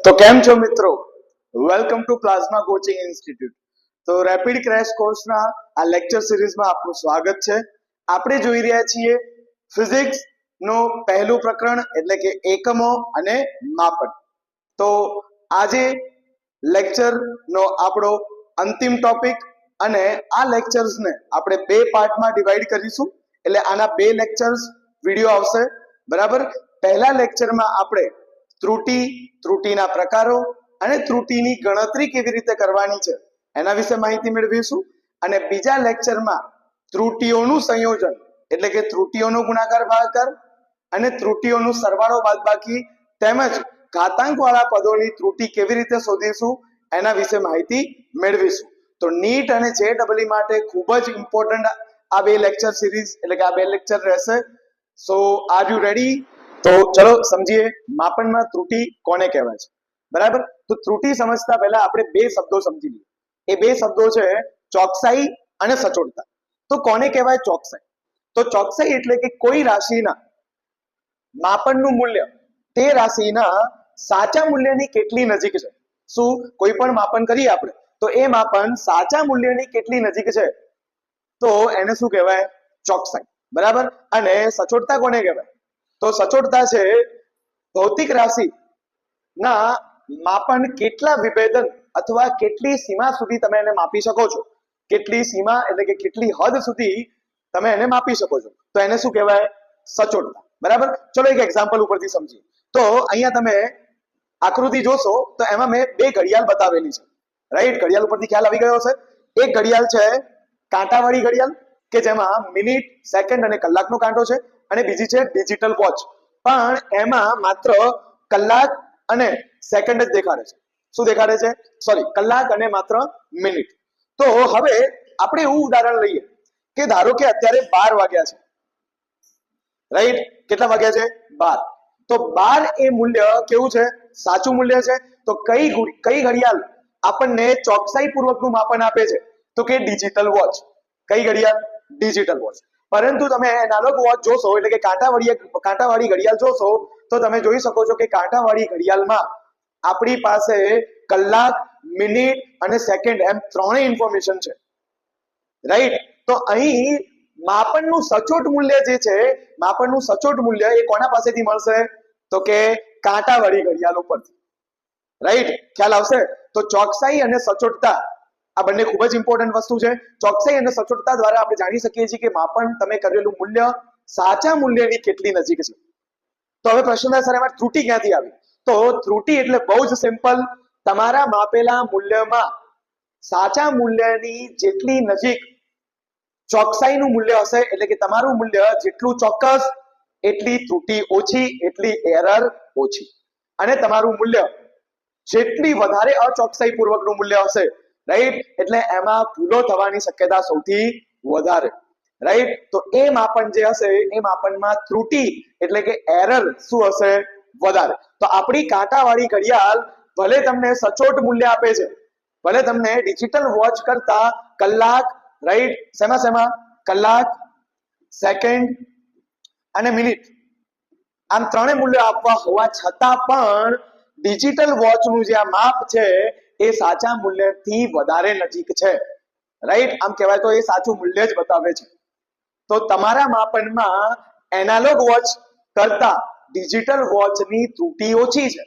તો કેમ છો મિત્રો, welcome to plasma coaching institute. તો રેપિડ ક્રેશ કોર્સના આ લેક્ચર સિરીઝમાં આપનું સ્વાગત છે. આપણે જોઈ રહ્યા છીએ ફિઝિક્સ નો પહેલું પ્રકરણ એટલે કે એકમો અને માપન. તો આજે લેક્ચર નો આપણો અંતિમ ટોપિક અને આ લેક્ચર્સને આપણે બે પાર્ટમાં ડિવાઈડ કરીશું. એટલે આના બે લેક્ચર્સ વિડિયો આવશે, બરાબર. પહેલા લેક્ચરમાં આપણે ત્રુટિના પ્રકારો અને ત્રુટિની ગણતરી કેવી રીતે કરવાની છે એના વિશે માહિતી મેળવીશું. અને બીજા લેક્ચરમાં ત્રુટિઓનું સંયોજન એટલે કે ત્રુટિઓનો ગુણાકાર ભાગાકાર અને ત્રુટિઓનું સરવાળો બાદબાકી તેમજ ઘાતાંકવાળા પદોની ત્રુટિ કેવી રીતે શોધીશું એના વિશે માહિતી મેળવીશું. તો નીટ અને JEE માટે ખૂબ જ ઇમ્પોર્ટન્ટ આ બે લેક્ચર સિરીઝ એટલે કે આ બે લેક્ચર રહેશે. સો આર યુ રેડી? તો ચલો સમજીએ માપનમાં ત્રુટિ કોને કહેવાય છે, બરાબર. તો ત્રુટિ સમજતા પહેલા આપણે બે શબ્દો સમજી લઈએ. એ બે શબ્દો છે ચોકસાઈ અને સચોટતા. તો કોને કહેવાય ચોકસાઈ? તો ચોકસાઈ એટલે કે કોઈ રાશિના માપનનું મૂલ્ય તે રાશિના સાચા મૂલ્યની કેટલી નજીક છે. શું કોઈ પણ માપન કરીએ આપણે તો એ માપન સાચા મૂલ્યની કેટલી નજીક છે તો એને શું કહેવાય? ચોકસાઈ, બરાબર. અને સચોટતા કોને કહેવાય? તો સચોટતા છે ભૌતિક રાશિ ના માપન કેટલા વિભેદન અથવા કેટલી સીમા સુધી તમે એને માપી શકો છો. કેટલી સીમા એટલે કે કેટલી હદ સુધી તમે એને માપી શકો છો તો એને શું કહેવાય? સચોટતા, બરાબર. ચલો એક એક્ઝામ્પલ ઉપરથી સમજીએ. તો અહીંયા તમે આકૃતિ જોશો તો એમાં મેં બે ઘડિયાળ બતાવેલી છે, રાઈટ. ઘડિયાળ ઉપરથી ખ્યાલ આવી ગયો હશે. એક ઘડિયાળ છે કાંટાવાળી ઘડિયાળ કે જેમાં મિનિટ, સેકન્ડ અને કલાકનો કાંટો છે, અને બીજી છે ડિજિટલ વોચ, પણ એમાં માત્ર કલાક અને સેકન્ડ જ દેખાડે છે. શું દેખાડે છે? સોરી, કલાક અને માત્ર મિનિટ. તો હવે આપણે એવું ઉદાહરણ લઈએ કે ધારો કે અત્યારે 12 વાગ્યા છે, રાઈટ. કેટલા વાગ્યા છે? 12. તો 12 એ મૂલ્ય કેવું છે? સાચું મૂલ્ય છે. તો કઈ ઘડિયાળ આપણને ચોકસાઈ પૂર્વકનું માપન આપે છે? તો કે ડિજિટલ વોચ. કઈ ઘડિયાળ? Digital watch. પરંતુ તમે એનાલોગ વોચ જોશો એટલે કે કાંટાવાળી ઘડિયાળ જોશો તો તમે જોઈ શકો છો કે કાંટાવાળી ઘડિયાળમાં આપણી પાસે કલાક, મિનિટ અને સેકન્ડ એમ ત્રણેય ઇન્ફોર્મેશન છે, રાઈટ. તો અહીં માપનનું સચોટ મૂલ્ય જે છે, માપનનું સચોટ મૂલ્ય એ કોના પાસેથી મળશે? તો કે કાંટાવાળી ઘડિયાળ ઉપરથી, રાઈટ. ખ્યાલ આવશે? તો ચોકસાઈ અને સચોટતા આ બંને ખૂબ જ ઇમ્પોર્ટન્ટ વસ્તુ છે. ચોકસાઈ અને સચોટતા દ્વારા આપણે જાણી શકીએ છીએ કે માપન તમે કરેલું મૂલ્ય સાચા મૂલ્યની કેટલી નજીક છે. તો હવે પ્રશ્ન થાય સર એમાં ત્રુટિ ક્યાંથી આવી? તો ત્રુટિ એટલે બહુ જ સિમ્પલ, તમારા માપેલા મૂલ્યમાં સાચા મૂલ્યની જેટલી નજીક ચોકસાઈનું મૂલ્ય હશે એટલે કે તમારું મૂલ્ય જેટલું ચોક્કસ એટલી ત્રુટિ ઓછી, એટલી એરર ઓછી. અને તમારું મૂલ્ય જેટલી વધારે અચોકસાઈ પૂર્વકનું મૂલ્ય હશે, રાઈટ, એટલે એમાં ભૂલો થવાની શક્યતા સૌથી વધારે, રાઈટ. તો એ માપન જે હશે એ માપનમાં ત્રુટિ એટલે કે એરર શું હશે? વધારે. તો આપણી કાંટાવાળી ઘડિયાળ ભલે તમને સચોટ મૂલ્ય આપે છે, ભલે તમને ડિજિટલ વોચ કરતા કલાક, રાઈટ, શેમાં કલાક, સેકન્ડ અને મિનિટ આમ ત્રણે મૂલ્ય આપવા હોવા છતાં પણ ડિજિટલ વોચનું જે આ માપ છે એ સાચા મૂલ્યથી વધારે નજીક છે, રાઈટ. આમ કહેવાય તો એ સાચું મૂલ્ય જ બતાવે છે. તો તમારા માપનમાં એનાલોગ વોચ કરતા ડિજિટલ વોચની ત્રુટિ ઓછી છે.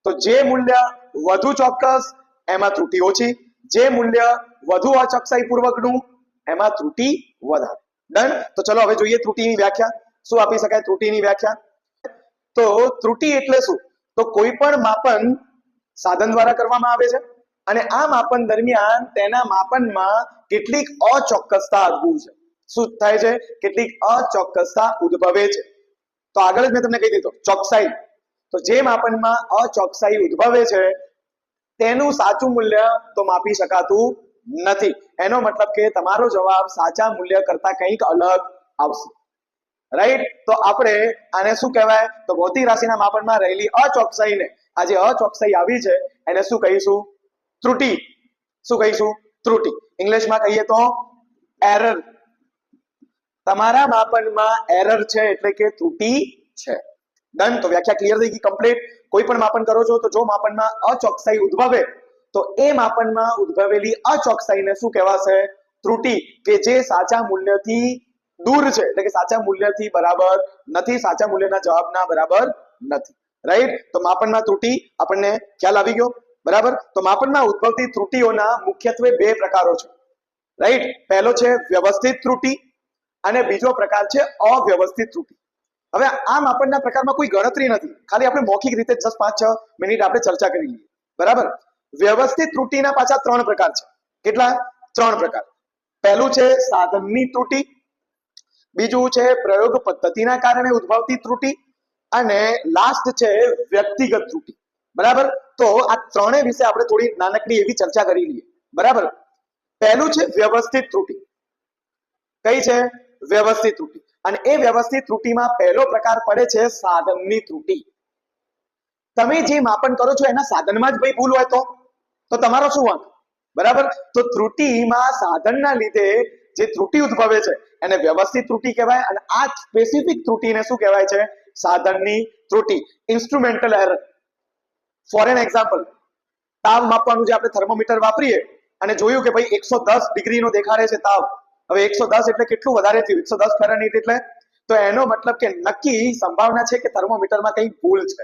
તો જે મૂલ્ય વધુ ચોક્કસ એમાં ત્રુટિ ઓછી, જે મૂલ્ય વધુ અચોકસાઈ પૂર્વકનું એમાં ત્રુટિ વધારે. ડન. તો ચલો હવે જોઈએ ત્રુટિની વ્યાખ્યા. શું આપી શકાય ત્રુટિની વ્યાખ્યા? તો ત્રુટિ એટલે શું? તો કોઈ પણ માપન સાધન દ્વારા કરવામાં આવે છે અને આ માપન દરમિયાન તેના માપનમાં કેટલીક અચોક્કસતા ઉદ્ભવે છે. શું થાય છે? કેટલીક અચોક્કસતા ઉદ્ભવે છે. તો આગળ જ મેં તમને કહી દીધું ચોકસાઈ. તો જે માપનમાં અચોકસાઈ ઉદ્ભવે છે તેનું સાચું મૂલ્ય તો માપી શકાતું નથી. એનો મતલબ કે તમારો જવાબ સાચા મૂલ્ય કરતા કંઈક અલગ આવશે, રાઈટ. તો આપણે આને શું કહેવાય? તો ભૌતિક રાશિના માપનમાં રહેલી અચોકસાઈને, આ જે અચોકસાઈ આવી છે એને શું કહીશું? ત્રુટિ. શું કહીશું? ત્રુટિ. ઇંગ્લિશમાં કહીએ તો એરર. તમારા માપનમાં એરર છે એટલે કે ત્રુટિ છે. ડન. તો વ્યાખ્યા ક્લિયર થઈ ગઈ, કમ્પ્લીટ. કોઈ પણ માપન કરો છો તો જો માપનમાં અચોકસાઈ ઉદ્ભવે તો એ માપનમાં ઉદ્ભવેલી અચોકસાઈને શું કહેવાશે? ત્રુટી, કે જે સાચા મૂલ્યથી દૂર છે, એટલે કે સાચા મૂલ્યથી બરાબર નથી, સાચા મૂલ્યના જવાબના બરાબર નથી. રાઈટ. તો માપનમાં ત્રુટી આપણને ખ્યાલ આવી ગયો. બરાબર. તો માપનમાં ઉદ્ભવતી ત્રુટીઓના મુખ્યત્વે બે પ્રકારો છે. રાઈટ. પહેલો છે વ્યવસ્થિત ત્રુટી અને બીજો પ્રકાર છે અવ્યવસ્થિત ત્રુટી. હવે આ માપનના પ્રકારમાં કોઈ ગણતરી નથી, ખાલી આપણે મૌખિક રીતે જસ્ટ 5-6 મિનિટ આપણે ચર્ચા કરી લઈએ. બરાબર. વ્યવસ્થિત ત્રુટીના પાછા 3 પ્રકાર છે. કેટલા? 3 પ્રકાર. પહેલું છે સાધનની ત્રુટી, બીજું છે પ્રયોગ પદ્ધતિના કારણે ઉદ્ભવતી ત્રુટી અને લાસ્ટ છે વ્યક્તિગત ત્રુટી. બરાબર. તો આ ત્રણેય વિશે આપણે થોડી નાનકડી એવી ચર્ચા કરી લઈએ. બરાબર. પહેલું છે વ્યવસ્થિત ત્રુટી. કઈ છે? વ્યવસ્થિત ત્રુટી. અને એ વ્યવસ્થિત ત્રુટીમાં પહેલો પ્રકાર પડે છે સાધનની ત્રુટી. તમે જે માપન કરો છો એના સાધનમાં જ ભાઈ ભૂલ હોય તો તમારો શું વાંક? બરાબર. તો ત્રુટીમાં સાધનના લીધે જે ત્રુટી ઉદ્ભવે છે એને વ્યવસ્થિત ત્રુટી કહેવાય અને આ સ્પેસિફિક ત્રુટીને શું કહેવાય છે? સાધનની ત્રુટી, instrumental error. For an example, તાવ માપવાનું જે આપણે થર્મોમીટર વાપરીએ અને જોયું કે ભાઈ 110 ડિગ્રીનો દેખાડે છે તાવ. હવે 110 એટલે કેટલું વધારે થયું? 110 ફેરનહીટ એટલે, તો એનો મતલબ કે નક્કી સંભાવના છે કે થર્મોમીટરમાં કંઈ ભૂલ છે.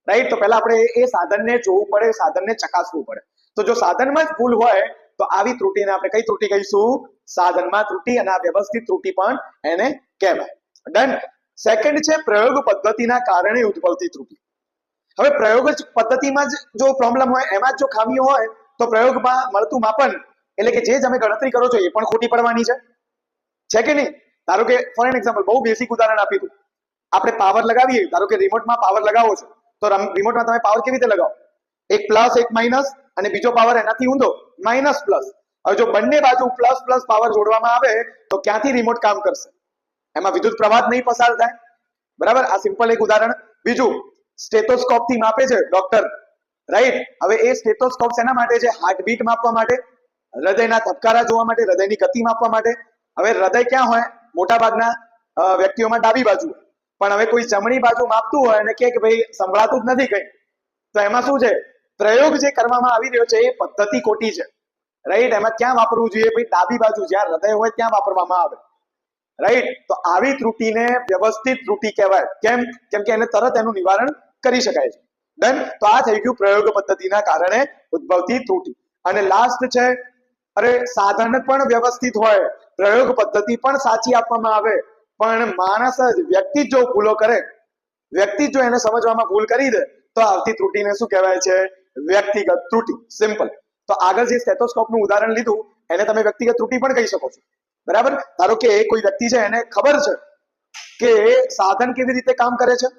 રાઈટ. તો પહેલા આપણે એ સાધનને જોવું પડે, સાધનને ચકાસવું પડે. તો જો સાધનમાં જ ભૂલ હોય તો આવી ત્રુટીને આપણે કઈ ત્રુટી કહીશું? સાધનમાં ત્રુટી. અને આ વ્યવસ્થિત ત્રુટી પણ એને કહેવાય. ડન. સેકન્ડ છે પ્રયોગ પદ્ધતિના કારણે ઉદ્ભવતી ત્રુટી. હવે પ્રયોગ પદ્ધતિમાં જ જો પ્રોબ્લેમ હોય, એમાં જ જો ખામીઓ હોય તો પ્રયોગમાં મળતું માપન એટલે કે જે તમે ગણતરી કરો છો એ પણ ખોટી પડવાની છે કે નહીં? ધારો કે ફોર એન એક્ઝામ્પલ, બહુ બેસિક ઉદાહરણ આપી દઉં. આપણે પાવર લગાવીએ, ધારો કે રિમોટમાં પાવર લગાવો છો તો રિમોટમાં તમે પાવર કેવી રીતે લગાવો? એક પ્લસ એક માઇનસ અને બીજો પાવર એનાથી ઊંધો માઇનસ પ્લસ. હવે જો બંને બાજુ પ્લસ પ્લસ પાવર જોડવામાં આવે તો ક્યાંથી રિમોટ કામ કરશે? એમાં વિદ્યુત પ્રવાહ નહીં પસાર થાય. બરાબર. આ સિમ્પલ એક ઉદાહરણ. બીજું, સ્ટેથોસ્કોપ થી માપે છે ડોક્ટર. રાઈટ. હવે એ સ્ટેથોસ્કોપ શેના માટે છે? હાર્ટબીટ માપવા માટે, હૃદયના ધબકારા જોવા માટે, હૃદયની ગતિ માપવા માટે. હવે હૃદય ક્યાં હોય? મોટા ભાગના વ્યક્તિઓમાં ડાબી બાજુ. પણ હવે કોઈ જમણી બાજુ માપતું હોય અને કે ભાઈ સંભળાતું જ નથી કઈ, તો એમાં શું છે? પ્રયોગ જે કરવામાં આવી રહ્યો છે એ પદ્ધતિ ખોટી છે. રાઈટ. એમાં ક્યાં વાપરવું જોઈએ? ભાઈ ડાબી બાજુ જ્યાં હૃદય હોય ત્યાં વાપરવામાં આવે. રાઈટ. તો આવી ત્રુટીને વ્યવસ્થિત ત્રુટી કહેવાય. કેમ? કેમ કે એને તરત એનું નિવારણ કરી શકાય છે. ડન. તો આ થઈ ગયું પ્રયોગ પદ્ધતિના કારણે ઉદ્ભવતી ત્રુટી. અને લાસ્ટ છે, અરે સાધન પણ વ્યવસ્થિત હોય, પ્રયોગ પદ્ધતિ પણ સાચી આપવામાં આવે, પણ માણસ જ વ્યક્તિ જો ભૂલો કરે, વ્યક્તિ જો એને સમજવામાં ભૂલ કરી દે તો આવતી ત્રુટીને શું કહેવાય છે? વ્યક્તિગત ત્રુટી. સિમ્પલ. તો આગળ જે સ્ટેથોસ્કોપનું ઉદાહરણ લીધું એને તમે વ્યક્તિગત ત્રુટી પણ કહી શકો છો. બરાબર. ધારો કે કોઈ વ્યક્તિ છે, એને ખબર છે કે સાધન કેવી રીતે કામ કરે છે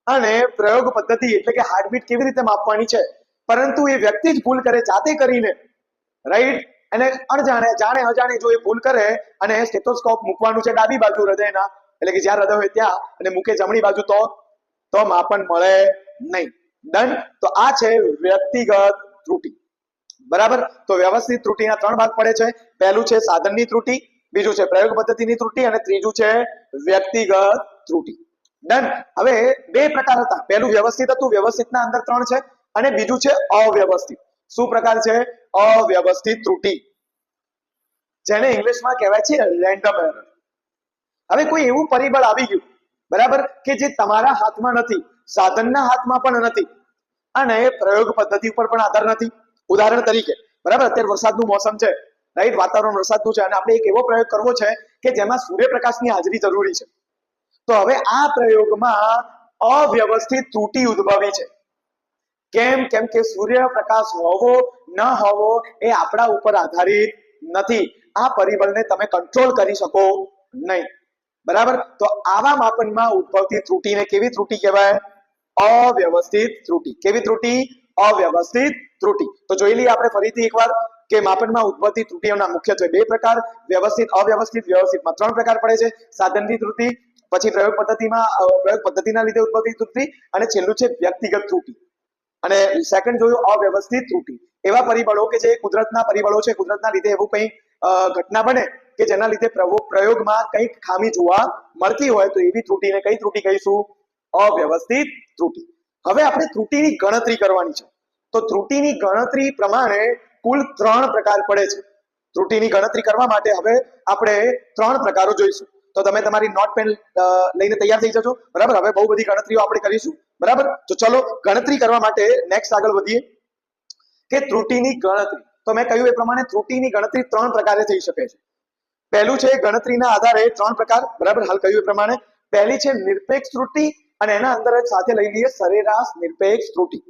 અને પ્રયોગ પદ્ધતિ એટલે કે હાર્ટબીટ કેવી રીતે માપવાની છે, પરંતુ એ વ્યક્તિ જ ભૂલ કરે જાતે કરીને. રાઈટ. અને અણજાણે જાણે અજાણે જો એ ભૂલ કરે અને સ્ટેથોસ્કોપ મૂકવાનું છે ડાબી બાજુ હૃદયના, એટલે કે જ્યાં હૃદય હોય ત્યાં, અને મૂકે જમણી બાજુ તો માપન મળે નહીં. ડન. તો આ છે વ્યક્તિગત ત્રુટી. બરાબર. તો વ્યવસ્થિત ત્રુટીના 3 ભાગ પડે છે. પહેલું છે સાધનની ત્રુટી, બીજું છે પ્રયોગ પદ્ધતિની ત્રુટી અને ત્રીજું છે વ્યક્તિગત ત્રુટી. ડન. હવે બે પ્રકાર હતા. પહેલું વ્યવસ્થિત હતું, વ્યવસ્થિતના અંદર 3 છે, અને બીજું છે અવ્યવસ્થિત. શું પ્રકાર છે? અવ્યવસ્થિત ત્રુટી, જેને ઇંગ્લિશમાં કહેવાય છે રેન્ડમ એરર. હવે કોઈ એવું પરિબળ આવી ગયું, બરાબર, કે જે તમારા હાથમાં નથી, સાધનના હાથમાં પણ નથી અને પ્રયોગ પદ્ધતિ ઉપર પણ આધાર નથી. ઉદાહરણ તરીકે, બરાબર, અત્યારે વરસાદનું મોસમ છે. રાઈટ. વાતાવરણ વરસાદનું છે અને આપણે એક એવો પ્રયોગ કરવો છે કે જેમાં સૂર્યપ્રકાશની હાજરી જરૂરી છે. તો હવે આ પ્રયોગમાં અવ્યવસ્થિત ત્રુટી ઉદ્ભવી છે. કેમ? કેમ કે સૂર્યપ્રકાશ હોવો ન હોવો એ આપણા ઉપર આધારિત નથી. આ પરિબળને તમે કંટ્રોલ કરી શકો નહીં. બરાબર. તો આવા માપનમાં ઉદ્ભવતી ત્રુટીને કેવી ત્રુટી કહેવાય? અવ્યવસ્થિત ત્રુટી. કેવી ત્રુટી? અવ્યવસ્થિત ત્રુટી. તો જોઈ લઈએ આપણે ફરીથી એકવાર કે માપનમાં ઉદ્ભવતી ત્રુટીઓના મુખ્યત્વે 2 પ્રકાર, વ્યવસ્થિત, અવ્યવસ્થિત. વ્યવસ્થિતમાં 3 પ્રકાર પડે છે. સાધનની ત્રુટી, પછી પ્રયોગ પદ્ધતિના લીધે ઉદ્ભવતી ત્રુટી, અને છેલ્લું છે વ્યક્તિગત ત્રુટી. અને સેકન્ડ જોયું અવ્યવસ્થિત ત્રુટી. એવા પરિબળો કે જે કુદરતના પરિબળો છે, કુદરતના લીધે એવું કંઈ ઘટના બને કે જેના લીધે પ્રયોગમાં કંઈક ખામી જોવા મળતી હોય તો એવી ત્રુટીને કઈ ત્રુટી કહીશું? અવ્યવસ્થિત ત્રુટી. હવે આપણે ત્રુટીની ગણતરી કરવાની છે. તો ત્રુટીની ગણતરી પ્રમાણે કુલ 3 પ્રકાર પડે છે. ત્રુટીની ગણતરી કરવા માટે હવે આપણે 3 પ્રકારો જોઈશું. તો તમે તમારી નોટ પેન લઈને તૈયાર થઈ જજો. બરાબર, હવે બહુ બધી ગણતરીઓ આપણે કરીશું. બરાબર, તો ચલો ગણતરી કરવા માટે નેક્સ્ટ આગળ વધીએ કે ત્રુટીની ગણતરી. તો મેં કહ્યું એ પ્રમાણે ત્રુટીની ગણતરી 3 પ્રકારે થઈ શકે છે. પહેલું છે ગણતરીના આધારે 3 પ્રકાર. બરાબર, હાલ કહ્યું એ પ્રમાણે પહેલી છે નિરપેક્ષ ત્રુટી અને એના અંદર જ સાથે લઈ લઈએ સરેરાશ નિરપેક્ષ ત્રુટી.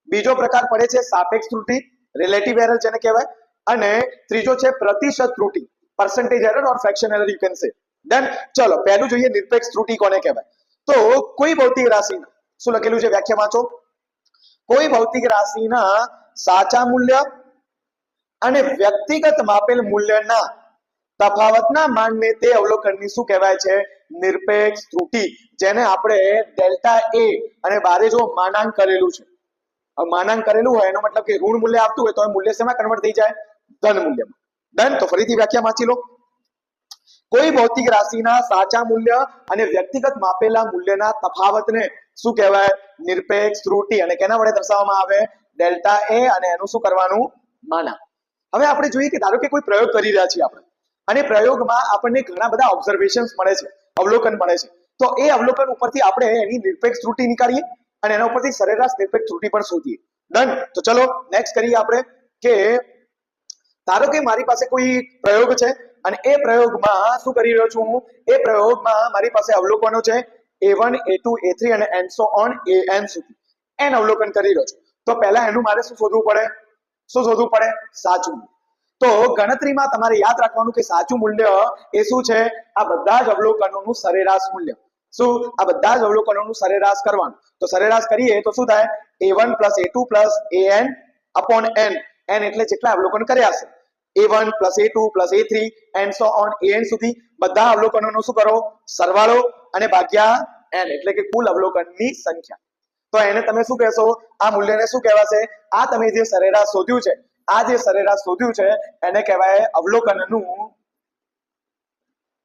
બીજો પ્રકાર પડે છે સાપેક્ષ ત્રુટી, રિલેટિવ એરર જેને કહેવાય, અને ત્રીજો છે પ્રતિશત ત્રુટી, percentage error or fraction error you can say. Done. ચલો પહેલું જોઈએ નિરપેક્ષ ત્રુટી કોને કહેવાય. તો કોઈ ભૌતિક રાશિના, શું લખેલું છે વ્યાખ્યા વાંચો, કોઈ ભૌતિક રાશિના સાચા મૂલ્ય અને વ્યક્તિગત માપેલ મૂલ્યના તફાવતના માનને તે અવલોકનની શું કહેવાય છે, નિરપેક્ષ ત્રુટી, જેને આપણે ડેલ્ટા એ અને બારે જો માનાંક કરેલું છે. માનાંક કરેલું હોય એનો મતલબ કે ઋણ મૂલ્ય આવતું હોય તો એ મૂલ્ય શેમાં કન્વર્ટ થઈ જાય, ધન મૂલ્યમાં. ડન. તો ફરીથી વ્યાખ્યા વાંચી લો. કોઈ ભૌતિક રાશિના સાચા મૂલ્ય અને વ્યક્તિગત માપેલા મૂલ્યના તફાવતને શું કહેવાય, નિરપેક્ષ ત્રુટી, અને કેના વડે દર્શાવવામાં આવે, ડેલ્ટા એ અને એનું શું કરવાનું, માનાંક. હવે આપણે જોઈએ કે ધારો કે કોઈ પ્રયોગ કરી રહ્યા છીએ આપણે, અને પ્રયોગમાં આપણને ઘણા બધા ઓબ્ઝર્વેશન્સ મળે છે, અવલોકન મળે છે. તો એ અવલોકન ઉપરથી આપણે એની નિરપેક્ષ ત્રુટી નીકાળીએ અને એના ઉપરથી સરેરાશ નિરપેક્ષ ત્રુટી પણ શોધીએ. ડન. તો ચલો નેક્સ્ટ કરીએ આપણે કે ધારો કે મારી પાસે કોઈ પ્રયોગ છે અને એ પ્રયોગમાં શું કરી રહ્યો છું હું, એ પ્રયોગમાં મારી પાસે અવલોકનો છે A1 A2 A3 અને એન્ડ સો ઓન AN સુધી n અવલોકન કરી રહ્યો છું. તો પહેલા એનું મારે શું શોધવું પડે, સાચું. તો ગણતરીમાં તમારે યાદ રાખવાનું કે સાચું મૂલ્ય એ શું છે, આ બધા જ અવલોકનોનું સરેરાશ મૂલ્ય. શું, આ બધા જ અવલોકનોનું સરેરાશ કરવાનું. તો સરેરાશ કરીએ તો શું થાય, A1 A2 AN upon n. n એટલે જેટલા અવલોકન કર્યા છે, A1 A2 A3 and so on AN સુધી બધા અવલોકનોનો શું કરો, સરવાળો અને ભાગ્યા n એટલે કે કુલ અવલોકનની સંખ્યા. તો એને તમે શું કહેશો, આ મૂલ્યને શું કહેવાશે, આ તમે જે સરેરાશ શોધ્યું છે, આ જે સરેરાશ શોધ્યું છે એને કહેવાય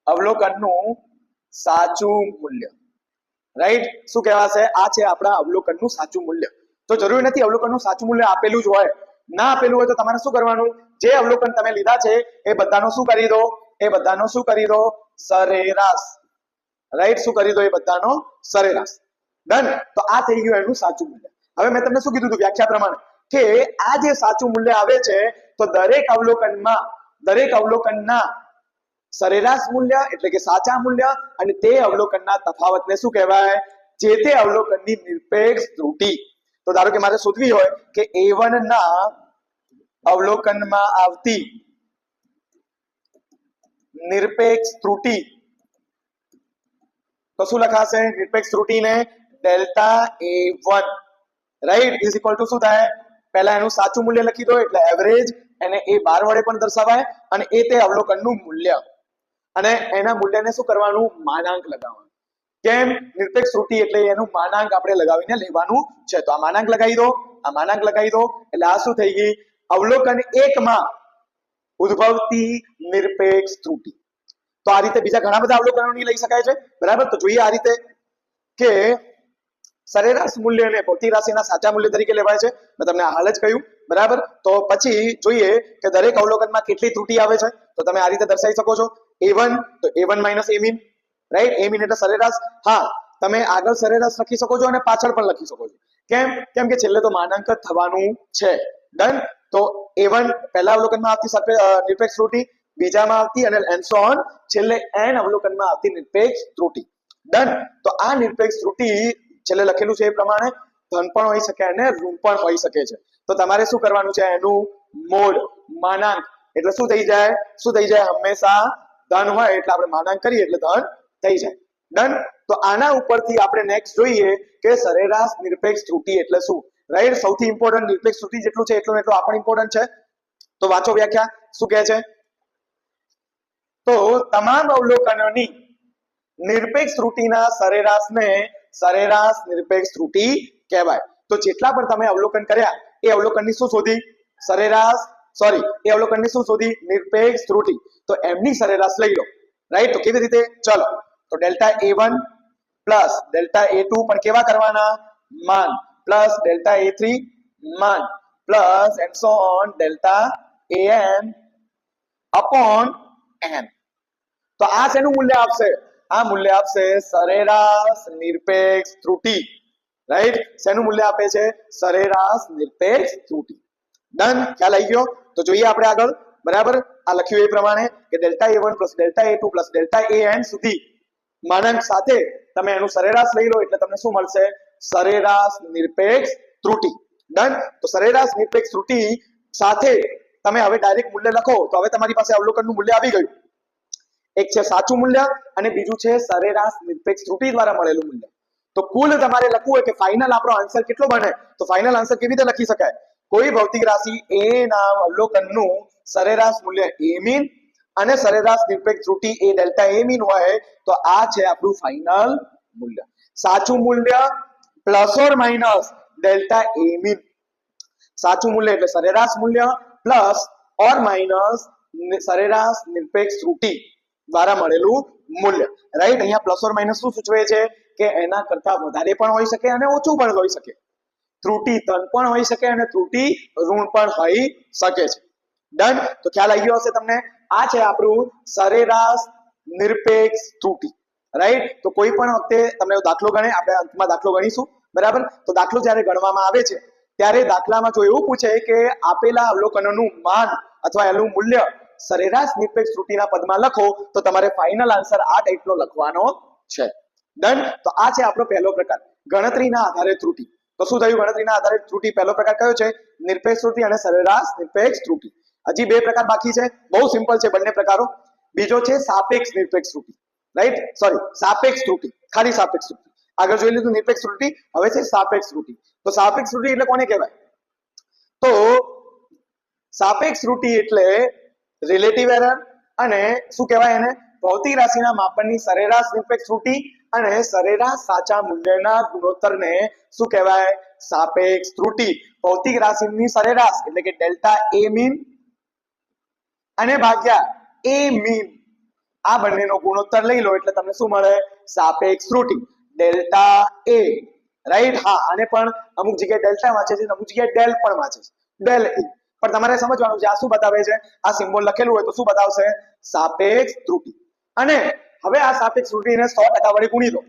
અવલોકનનું સાચું મૂલ્ય. રાઈટ. શું કહેવાશે, આ છે આપણા અવલોકનનું સાચું મૂલ્ય. તો જરૂરી નથી અવલોકનનું સાચું મૂલ્ય આપેલું જ હોય, ના આપેલું હોય તો તમારે શું કરવાનું, જે અવલોકન તમે લીધા છે એ બધાનો શું કરી દો, સરેરાશ. રાઈટ. શું કરી દો, એ બધાનો સરેરાશ. ડન. તો આ થઈ ગયું એનું સાચું મૂલ્ય. હવે મેં તમને શું કીધું હતું વ્યાખ્યા પ્રમાણે કે આ જે સાચું મૂલ્ય આવે છે તો દરેક અવલોકનના સરેરાશ મૂલ્ય એટલે કે સાચા મૂલ્ય અને તે અવલોકનના તફાવતને શું કહેવાય, જે તે અવલોકનની નિરપેક્ષ ત્રુટી. તો ધારો કે મારે શોધવી હોય કે A1 ના અવલોકનમાં આવતી નિરપેક્ષ ત્રુટી, તો શું લખાશે, નિરપેક્ષ ત્રુટીને delta A1 right is equal to શું થાય, પહેલા એનું સાચું મૂલ્ય લખી દો એટલે એવરેજ, એને A12 વડે પણ દર્શાવાય અને એ તે અવલોકનનું મૂલ્ય, અને એના મૂલ્યને શું કરવાનું, માનાંક લગાવવાનું. કેમ, નિરપેક્ષ ત્રુટી એટલે એનું માનાંક આપણે લગાવીને લેવાનું છે. તો આ માનાંક લગાવી દો એટલે આ શું થઈ ગઈ, અવલોકન 1 માં ઉદ્ભવતી નિરપેક્ષ ત્રુટી. તો આ રીતે બીજા ઘણા બધા અવલોકનોની લઈ શકાય છે. બરાબર. તો જોઈએ આ રીતે કે સરેરાશ મૂલ્યને ભૌતિક રાશિના સાચા મૂલ્ય તરીકે લેવાય છે. મેં તમને હાલ જ કહ્યું. બરાબર. તો પછી જોઈએ કે દરેક અવલોકનમાં કેટલી ત્રુટી આવે છે. તો તમે આ રીતે દર્શાવી શકો છો, A1 તો A1 minus A min. Right. A min એટલે સરેરાશ. હા, તમે આગળ સરેરાશ લખી શકો છો અને પાછળ પણ લખી શકો છો. કેમ કે છેલ્લે તો માનાંક થવાનું છે. ડન. તો A1 પહેલા અવલોકનમાં આવતી નિરપેક્ષ ત્રુટી, બીજામાં આવતી અને એન્ડ સો ઓન છેલ્લે n અવલોકનમાં આવતી નિરપેક્ષ ત્રુટી. ડન. તો આ નિરપેક્ષ ત્રુટી છેલ્લે લખેલું છે એ પ્રમાણે ધન પણ હોઈ શકે અને ઋણ પણ હોઈ શકે છે. તો તમારે શું કરવાનું છે, એનું મોડ, માનાંક એટલે શું થઈ જાય, હંમેશા ધન હોય એટલે આપણે માનાંક કરીએ એટલે ધન થઈ જાય. ડન. તો આના ઉપરથી આપણે નેક્સ્ટ જોઈએ કે સરેરાશ નિરપેક્ષ ત્રુટી એટલે શું. રાઈટ. સૌથી ઇમ્પોર્ટન્ટ નિરપેક્ષ ત્રુટી જેટલું છે એટલું આ પણ ઇમ્પોર્ટન્ટ છે. તો વાંચો વ્યાખ્યા શું કહે છે. તો તમામ અવલોકનોની નિરપેક્ષ ત્રુટીના સરેરાશને સરેરાશ નિરપેક્ષ ત્રુટી કહેવાય. તો જેટલા પણ તમે અવલોકન કર્યા એ અવલોકનની શું શોધી, નિરપેક્ષ ત્રુટી. તો એમની સરેરાશ લઈ લો. રાઈટ. તો કેવી રીતે, ચલો તો delta A1 plus delta A2 પણ કેવા કરવાના માન પ્લસ ડેલ્ટા A3 માન plus and so on delta AN upon n. તો આ શેનું મૂલ્ય આપશે આ મૂલ્ય આપશે સરેરાશ નિરપેક્ષ ત્રુટિ રાઈટ શેનું મૂલ્ય આપે છે સરેરાશ નિરપેક્ષ ત્રુટિ ડન ખ્યાલ આવી ગયો તો જોઈએ આપણે આગળ બરાબર આ લખ્યું એ પ્રમાણે કે delta A1 plus delta A2 plus delta AN સુધી માનાંક સાથે તમે એનું સરેરાશ લઈ લો એટલે તમને શું મળશે સરેરાશ નિરપેક્ષ ત્રુટિ ડન તો સરેરાશ નિરપેક્ષ ત્રુટિ સાથે તમે હવે ડાયરેક્ટ મૂલ્ય લખો તો હવે તમારી પાસે અવલોકનનું મૂલ્ય આવી ગયું એક છે સાચું મૂલ્ય અને બીજું છે સરેરાશ નિરપેક્ષ ત્રુટિ દ્વારા મળેલું મૂલ્ય તો કુલ તમારે લખવું હોય કે ફાઇનલ આપણો આન્સર કેટલો બને તો ફાઇનલ આન્સર કેવી રીતે લખી શકાય કોઈ ભૌતિક રાશિ A ના અવલોકનનું સરેરાશ મૂલ્ય A મીન અને સરેરાશ નિરપેક્ષ ત્રુટિ A ડેલ્ટા A મીન હોય તો આ છે આપણું ફાઇનલ મૂલ્ય સાચું મૂલ્ય plus or minus delta A mean સાચું મૂલ્ય એટલે સરેરાશ મૂલ્ય પ્લસ ઓર માઇનસ સરેરાશ નિરપેક્ષ ત્રુટિ દ્વારા મળેલું મૂલ્ય રાઈટ અહીંયા પ્લસ ઓર માઇનસ શું સૂચવે છે કે એના કરતા વધારે પણ હોઈ શકે અને ઓછું પણ હોઈ શકે ત્રુટિ ધન પણ હોઈ શકે અને ત્રુટિ ઋણ પણ હોઈ શકે છે ડન તો ખ્યાલ આવી ગયો હશે તમને આ છે આપણું સરેરાશ નિરપેક્ષ ત્રુટિ રાઈટ તો કોઈ પણ વખતે તમને દાખલો ગણે આપણે અંતમાં દાખલો ગણીશું બરાબર તો દાખલો જ્યારે ગણવામાં આવે છે ત્યારે દાખલામાં જો એવું પૂછે કે આપેલા અવલોકનોનું માન અથવા એનું મૂલ્ય સરેરાશ નિરપેક્ષ ત્રુટિના પદમાં લખો તો તમારે ફાઇનલ આન્સર આ ટાઈપનો લખવાનો છે ડન તો આ છે આપણો પહેલો પ્રકાર ગણતરીના આધારે ત્રુટિ તો શું થયું ગણતરીના આધારે ત્રુટિ પહેલો પ્રકાર કયો છે નિરપેક્ષ ત્રુટિ અને સરેરાશ નિરપેક્ષ ત્રુટિ હજી બે પ્રકાર બાકી છે બહુ સિમ્પલ છે બંને પ્રકારો બીજો છે સાપેક્ષ નિરપેક્ષ ત્રુટિ રાઈટ સોરી સાપેક્ષ ત્રુટિ ખાલી સાપેક્ષ ત્રુટિ આગળ જોઈ લીધું નિરપેક્ષ ત્રુટિ હવે છે સાપેક્ષ ત્રુટિ તો સાપેક્ષ ત્રુટિ એટલે કોને કહેવાય તો સાપેક્ષ ત્રુટિ એટલે રિલેટિવ એરર અને શું કહેવાય એને ભૌતિક રાશિના માપનની સરેરાશ નિરપેક્ષ ત્રુટિ અને સરેરાશ સાચા મૂલ્યના ગુણોત્તરને શું કહેવાય સાપેક્ષ ત્રુટિ ભૌતિક રાશિની સરેરાશ એટલે કે ડેલ્ટા A મીન અને ભાગ્યા A મીન આ બંનેનો ગુણોત્તર લઈ લો એટલે તમને શું મળે સાપેક્ષ ત્રુટિ ડેલ્ટા A રાઈટ હા આને પણ અમુક જગ્યાએ ડેલ્ટા વાંચે છે અમુક જગ્યાએ ડેલ પણ વાંચે છે ડેલ A પણ તમારે સમજવાનું છે આ શું બતાવે છે આ સિમ્બોલ લખેલું હોય તો શું બતાવશે સાપેક્ષ ત્રુટિ અને હવે આ સાપેક્ષ ત્રુટિને 100% વડે ગુણી દો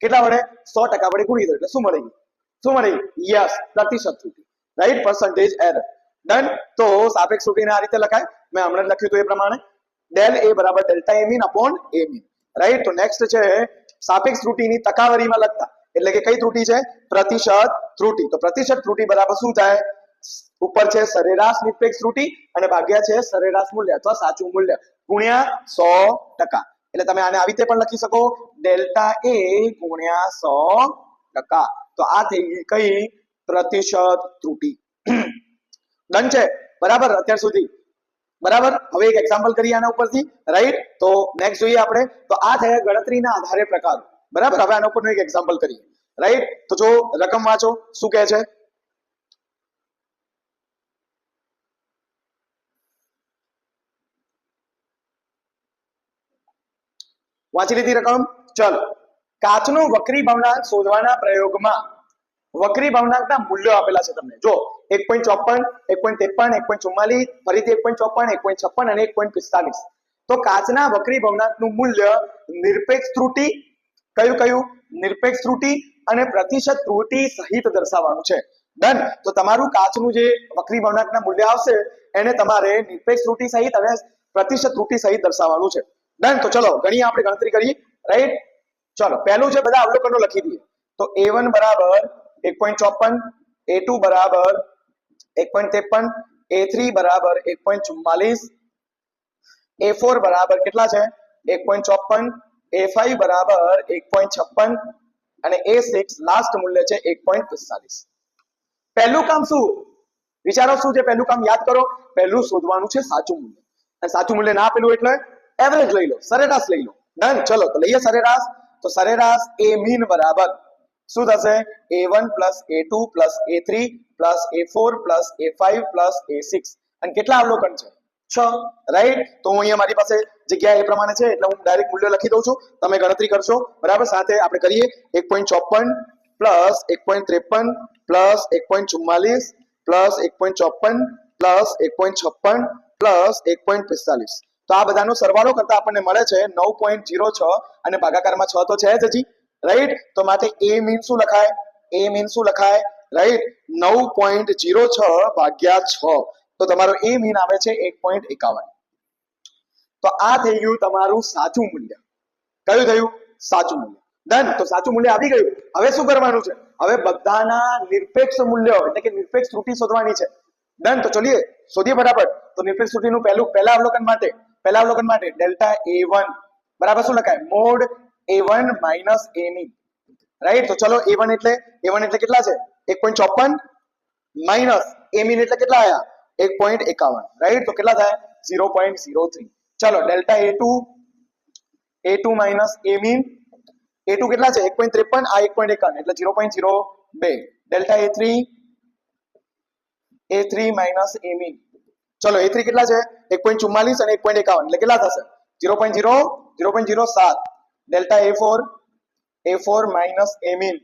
કેટલા વડે 100% વડે ગુણી દો એટલે શું મળે યસ પ્રતિશત ત્રુટિ રાઈટ પર્સન્ટેજ એરર ડન તો સાપેક્ષ ત્રુટિને આ રીતે લખાય મેં હમણાં લખ્યું હતું એ પ્રમાણે ડેલ A બરાબર delta A mean upon A mean right તો નેક્સ્ટ છે સાપેક્ષ ત્રુટિની ટકાવારીમાં લખતા એટલે કે કઈ ત્રુટિ છે પ્રતિશત ત્રુટિ તો પ્રતિશત ત્રુટિ બરાબર શું થાય ઉપર છે સરેરાશ નિરપેક્ષ ત્રુટિ અને ભાગ્યા છે સરેરાશ મૂલ્ય અથવા સાચું મૂલ્ય ગુણ્યા 100% એટલે તમે આને આવી રીતે પણ લખી શકો ડેલ્ટા A ગુણ્યા 100% તો આ થઈ ગઈ કઈ પ્રતિશત ત્રુટિ ડન છે બરાબર અત્યાર સુધી બરાબર હવે એક એક્ઝામ્પલ કરીએ આના ઉપરથી રાઈટ તો નેક્સ્ટ જોઈએ આપણે તો આ થયા ગણતરીના આધારે પ્રકાર બરાબર હવે આના ઉપરનું એક એક્ઝામ્પલ કરીએ રાઈટ તો જો રકમ વાંચો શું કહે છે વાંચી લીધી રકમ ચલો કાચનો વક્રી ભવનાંક શોધવાના પ્રયોગમાં વક્રી ભવનાંકના મૂલ્યો આપેલા છે તમને જો 1.54 1.53 1.44 ફરીથી 1.54 1.56 અને 1.45 તો કાચના વક્રી ભવનાંકનું મૂલ્ય નિરપેક્ષ ત્રુટિ કયું નિરપેક્ષ ત્રુટિ અને પ્રતિશત ત્રુટિ સહિત દર્શાવવાનું છે ડન તો તમારું કાચનું જે વક્રી ભવનાંકના મૂલ્ય આવશે એને તમારે નિરપેક્ષ ત્રુટિ સહિત અને પ્રતિશત ત્રુટિ સહિત દર્શાવવાનું છે ડન તો ચલો ગણીએ આપણે ગણતરી કરીએ રાઈટ ચલો પહેલું છે બધા અવલોકનો લખી દઈએ તો A1 બરાબર 1.54 A2 બરાબર 1.53 A3 બરાબર 1.44 A4 બરાબર કેટલા છે 1.54 A5 બરાબર 1.56 અને A6 લાસ્ટ મૂલ્ય છે 1.45 પહેલું કામ શું વિચારો શું છે પહેલું કામ યાદ કરો પહેલું શોધવાનું છે સાચું મૂલ્ય અને સાચું મૂલ્ય ના આપેલું એટલે એવરેજ લઈ લો સરેરાશ લઈ લો ડન ચલો તો લઈએ સરેરાશ તો સરેરાશ A મીન બરાબર શું થશે A1 A2 A3 A4 A5 A6 અને કેટલા અવલોકન છે 6 રાઈટ તો હું અહીંયા મારી પાસે જગ્યા એ પ્રમાણે છે એટલે હું ડાયરેક્ટ મૂલ્ય લખી દઉં છું, તમે ગણતરી કરશો બરાબર. સાથે આપણે કરીએ 1.54 plus 1.53 plus 1.44 plus 1.54 plus 1.56 plus 1.45. તો આ બધાનો સરવાળો કરતા આપણને મળે છે 9.06 અને ભાગાકારમાં 6 તો છે જ હજી, રાઈટ. તો માટે a મીન શું લખાય? a મીન શું લખાય? રાઈટ, 9.06 ભાગ્યા 6. તો તમારો a મીન આવે છે 1.51. તો આ થઈ ગયું તમારું સાચું મૂલ્ય. કયું થયું? સાચું મૂલ્ય. ડન. તો સાચું મૂલ્ય આવી ગયું. હવે શું કરવાનું છે? હવે બધાના નિરપેક્ષ મૂલ્યો એટલે કે નિરપેક્ષ ત્રુટિ શોધવાની છે. ડન. તો ચલીએ શોધીએ ફટાફટ. તો નિરપેક્ષ ત્રુટિનું પહેલા અવલોકન માટે ડેલ્ટા a1 બરાબર શું લખાય? Mode a1 minus a mean, right. તો ચલો a1 એટલે કેટલા છે? 1.54 માઇનસ a મીન એટલે કેટલા આયા? 1.51, રાઈટ. તો કેટલા થાય? 0.03. ચલો delta a2 minus a mean, a2 કેટલા છે? 1.53, આ 1.51 એટલે 0.02. Delta a3 minus a mean, ચલો a3 કેટલા છે? 1.44 અને 1.51 એટલે કેટલા થશે? 0.07. Delta a4 minus a mean,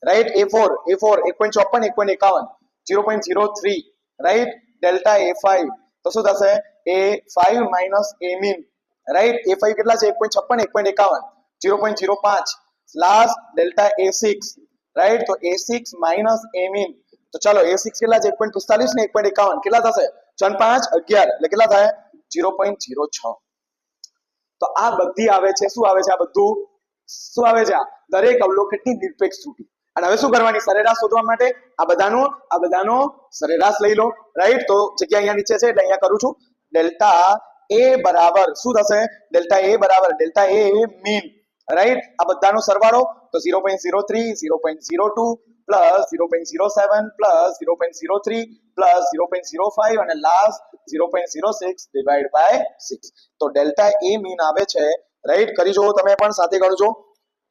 right. a4 1.54 1.51 0.03, right. Delta a5 તો શું થશે? a5 minus a mean, right. a5 કેટલા છે? 1.56 1.51 0.05. Last delta a6, right. તો a6 માઇનસ a મીન, તો ચલો a6 કેટલા છે? 1.45 ને 1.51 કેટલા થશે? 4 5 11 એટલે કેટલા થાય? 0.06. તો આ બધી આવે છે શું આવે છે? આ બધું શું આવે છે? દરેક અવલોકનની નિરપેક્ષ ત્રુટિ. અને હવે શું કરવાની? સરેરાશ શોધવા માટે આ બધાનો સરેરાશ લઈ લો, રાઈટ. તો જગ્યા અહીંયા નીચે છે એટલે અહીંયા કરું છું. ડેલ્ટા a બરાબર શું થશે? ડેલ્ટા a બરાબર ડેલ્ટા a મીન, રાઈટ. આ બધાનો સરવાળો તો 0.03 0.02 પ્લસ 0.07 પ્લસ 0.03 પ્લસ 0.05 અને લાસ્ટ 0.06 ડિવાઇડ બાય 6. તો ડેલ્ટા a મીન આવે છે, રાઈટ. કરી જુઓ તમે પણ સાથે ગણજો.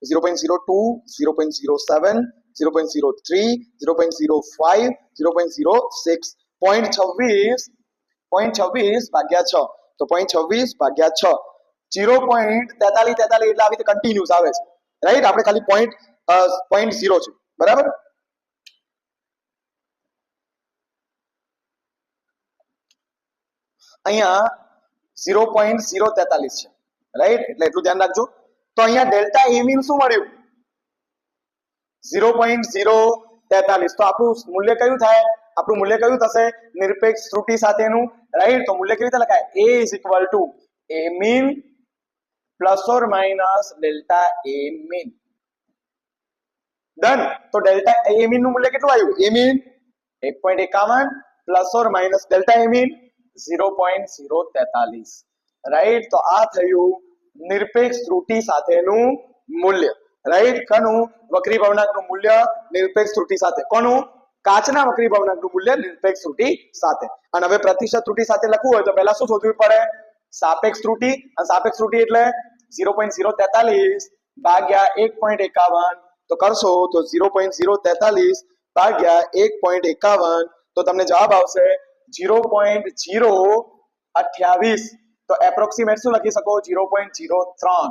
0.02 0.07 0.03 0.05 0.06 0.26 ભાગ્યા 6. તો 0.26 ભાગ્યા 6 0.43 એટલે આવી રીતે કન્ટિન્યુઅસ આવે છે, રાઈટ. આપણે ખાલી પોઈન્ટ 0 છે, બરાબર. અહીંયા 0.043 છે, રાઈટ. એટલે એટલું ધ્યાન રાખજો. તો અહીંયા ડેલ્ટા a મીન શું મળ્યું? 0.043. તો આપણું મૂલ્ય કયું થાય? આપણું મૂલ્ય કયું થશે? નિરપેક્ષ ત્રુટિ સાથેનું, રાઈટ. તો મૂલ્ય કેવી રીતે લખાય? a a mean plus or minus delta a mean. Done. તો ડેલ્ટા a મીન નું મૂલ્ય કેટલું આવ્યું? a mean 1.51 plus or minus delta a mean 0.043, right. તો આ થયું નિરપેક્ષ ત્રુટિ સાથેનું મૂલ્ય, રાઈટ. કોનું? વક્રી ભવનાંકનું મૂલ્ય નિરપેક્ષ ત્રુટિ સાથે. કોનું? કાચના વક્રી ભવનાંકનું મૂલ્ય નિરપેક્ષ ત્રુટિ સાથે. અને હવે પ્રતિશત ત્રુટિ સાથે લખવું હોય તો પહેલા શું શોધવું પડે? સાપેક્ષ ત્રુટિ. અને સાપેક્ષ ત્રુટિ એટલે 0.043 ભાગ્યા 1.51. તો કરશો તો 0.043 ભાગ્યા 1.51 તો તમને જવાબ આવશે 0.028. તો એપ્રોક્સિમેટ શું લખી શકો? 0.03,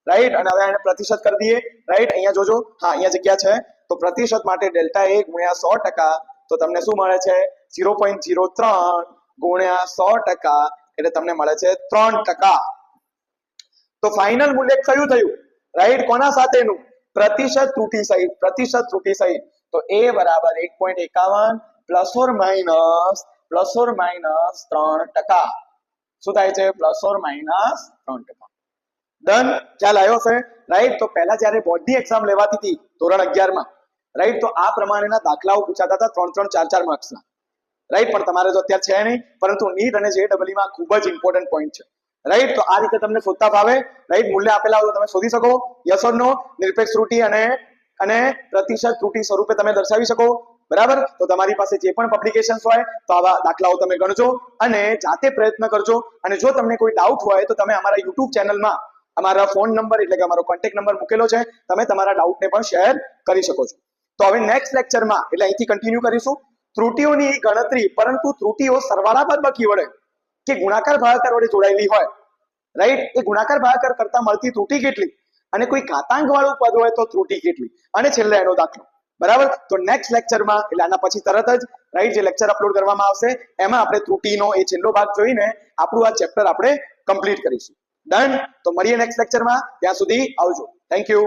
રાઈટ. અને હવે આને પ્રતિશત કરી દઈએ, રાઈટ. અહીંયા જોજો, હા અહીંયા જગ્યા છે. તો પ્રતિશત માટે ડેલ્ટા a ગુણ્યા 100% તો તમને શું મળે છે? 0.03 ગુણ્યા 100% એટલે તમને મળે છે 3%. તો ફાઇનલ મૂલ્ય કયું થયું? રાઈટ. કોના સાથેનું? પ્રતિશત ત્રુટિ સહિત. તો a બરાબર 1.51 પ્લસ ઓર માઇનસ 3%. શું થાય છે? Plus or minus 3%. ડન. ખ્યાલ આવ્યો છે, રાઈટ. તો પહેલા જ્યારે બોર્ડની એક્ઝામ લેવાતી હતી ધોરણ 11 માં, રાઈટ, તો આ પ્રમાણેના દાખલાઓ પૂછાતા હતા 3 4 માર્ક્સના, રાઈટ. પણ તમારે તો અત્યારે છે નહીં, પરંતુ નીટ અને JEE માં ખૂબ જ ઇમ્પોર્ટન્ટ પોઈન્ટ છે, રાઈટ. તો આ રીતે તમને શોધતા ફાવે, રાઈટ. મૂલ્ય આપેલા હોય તો તમે શોધી શકો. યસ ઓર નો? નિરપેક્ષ ત્રુટિ અને પ્રતિશત ત્રુટિ સ્વરૂપે તમે દર્શાવી શકો, બરાબર. તો તમારી પાસે જે પણ પબ્લિકેશન્સ હોય તો આવા દાખલાઓ તમે ગણજો અને જાતે પ્રયત્ન કરજો. અને જો તમને કોઈ ડાઉટ હોય તો તમે અમારા YouTube ચેનલમાં અમારા ફોન નંબર એટલે કે અમારો કોન્ટેક્ટ નંબર મૂકેલો છે, તમે તમારા ડાઉટને પણ શેર કરી શકો છો. તો હવે નેક્સ્ટ લેક્ચરમાં એટલે અહીંથી કન્ટિન્યુ કરીશું ત્રુટિઓની ગણતરી, પરંતુ ત્રુટિઓ સરવાળા બાદબાકી વડે કે ગુણાકાર ભાગાકાર વડે જોડાયેલી હોય રાઈટ, એ ગુણાકાર ભાગાકાર કરતા મળતી ત્રુટી કેટલી, અને કોઈ ઘાતાંક વાળું પદ હોય તો ત્રુટી કેટલી, અને છેલ્લે એનો દાખલો. બરાબર, તો નેક્સ્ટ લેક્ચરમાં એટલે આના પછી તરત જ રાઈટ જે લેક્ચર અપલોડ કરવામાં આવશે એમાં આપણે ત્રુટીનો એ છેલ્લો ભાગ જોઈને આપણું આ ચેપ્ટર આપણે કમ્પ્લીટ કરીશું. ડન, તો મળીએ નેક્સ્ટ લેક્ચરમાં, ત્યાં સુધી આવજો. Thank you.